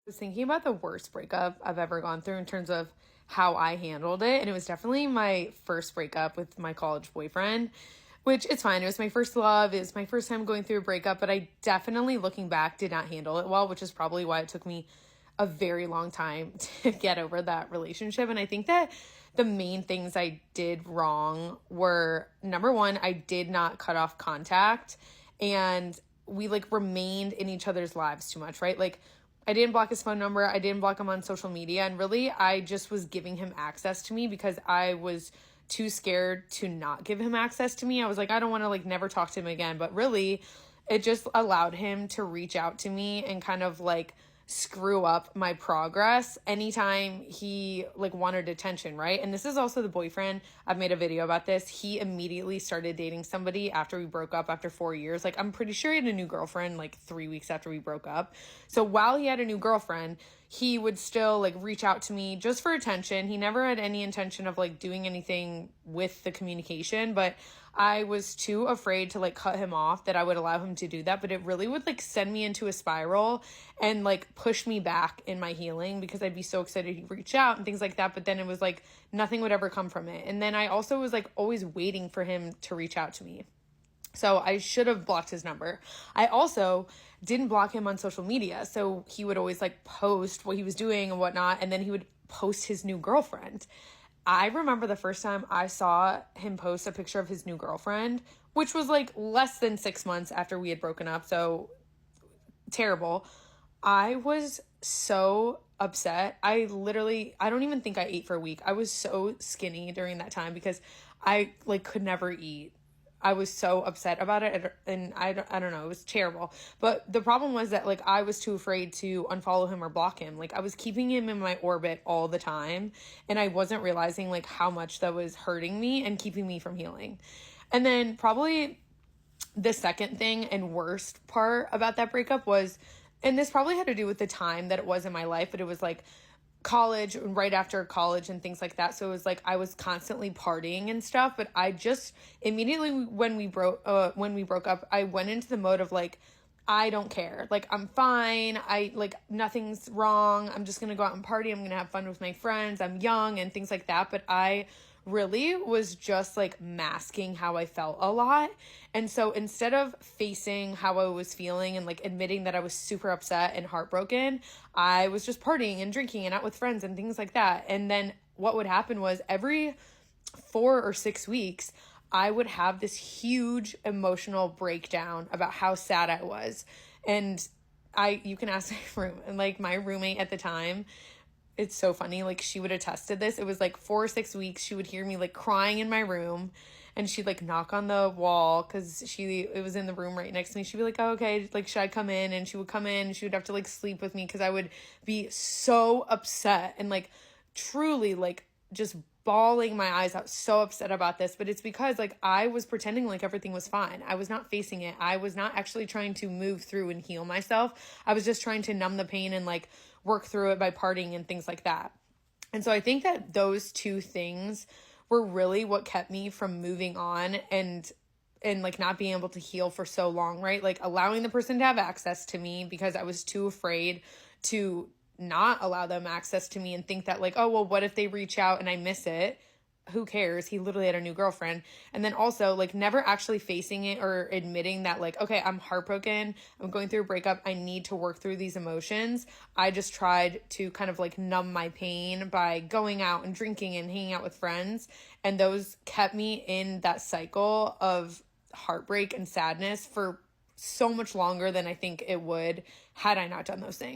Was thinking about the worst breakup I've ever gone through in terms of how I handled it. And it was definitely my first breakup with my college boyfriend, which it's fine. It was my first love. It was my first time going through a breakup, but I definitely, looking back, did not handle it well, which is probably why it took me a very long time to get over that relationship. And I think that the main things I did wrong were, number one, I did not cut off contact, and we remained in each other's lives too much, right? I didn't block his phone number. I didn't block him on social media. And really, I just was giving him access to me because I was too scared to not give him access to me. I was like, I don't want to never talk to him again. But really, it just allowed him to reach out to me and kind of screw up my progress anytime he wanted attention, right? And this is also the boyfriend. I've made a video about this. He immediately started dating somebody after we broke up after 4 years. I'm pretty sure he had a new girlfriend 3 weeks after we broke up. So while he had a new girlfriend, he would still reach out to me just for attention. He never had any intention of doing anything with the communication, but I was too afraid to cut him off that I would allow him to do that. But it really would send me into a spiral and push me back in my healing because I'd be so excited he'd reach out and things like that. But then it was nothing would ever come from it. And then I also was always waiting for him to reach out to me. So I should have blocked his number. I also didn't block him on social media. So he would always post what he was doing and whatnot. And then he would post his new girlfriend. I remember the first time I saw him post a picture of his new girlfriend, which was less than 6 months after we had broken up. So terrible. I was so upset. I don't even think I ate for a week. I was so skinny during that time because I could never eat. I was so upset about it, and I don't know, it was terrible. But the problem was that I was too afraid to unfollow him or block him. I was keeping him in my orbit all the time, and I wasn't realizing how much that was hurting me and keeping me from healing. And then probably the second thing and worst part about that breakup was, and this probably had to do with the time that it was in my life, but it was college, right after college and things like that. So it was I was constantly partying and stuff, but I just immediately when we broke up, I went into the mode of I don't care. I'm fine. Nothing's wrong. I'm just going to go out and party. I'm going to have fun with my friends. I'm young and things like that. But I really was just masking how I felt a lot. And so instead of facing how I was feeling and admitting that I was super upset and heartbroken, I was just partying and drinking and out with friends and things like that. And then what would happen was every 4 or 6 weeks, I would have this huge emotional breakdown about how sad I was. And you can ask my roommate at the time. It's so funny. She would attest to this. It was 4 or 6 weeks. She would hear me crying in my room, and she'd knock on the wall because it was in the room right next to me. She'd be oh, okay, should I come in? And she would come in, and she would have to sleep with me because I would be so upset and truly just bawling my eyes out, so upset about this. But it's because I was pretending everything was fine. I was not facing it. I was not actually trying to move through and heal myself. I was just trying to numb the pain and work through it by partying and things like that. And so I think that those two things were really what kept me from moving on and not being able to heal for so long, right? Allowing the person to have access to me because I was too afraid to not allow them access to me and think that oh, well, what if they reach out and I miss it? Who cares? He literally had a new girlfriend. And then also never actually facing it or admitting that okay, I'm heartbroken. I'm going through a breakup. I need to work through these emotions. I just tried to kind of numb my pain by going out and drinking and hanging out with friends. And those kept me in that cycle of heartbreak and sadness for so much longer than I think it would had I not done those things.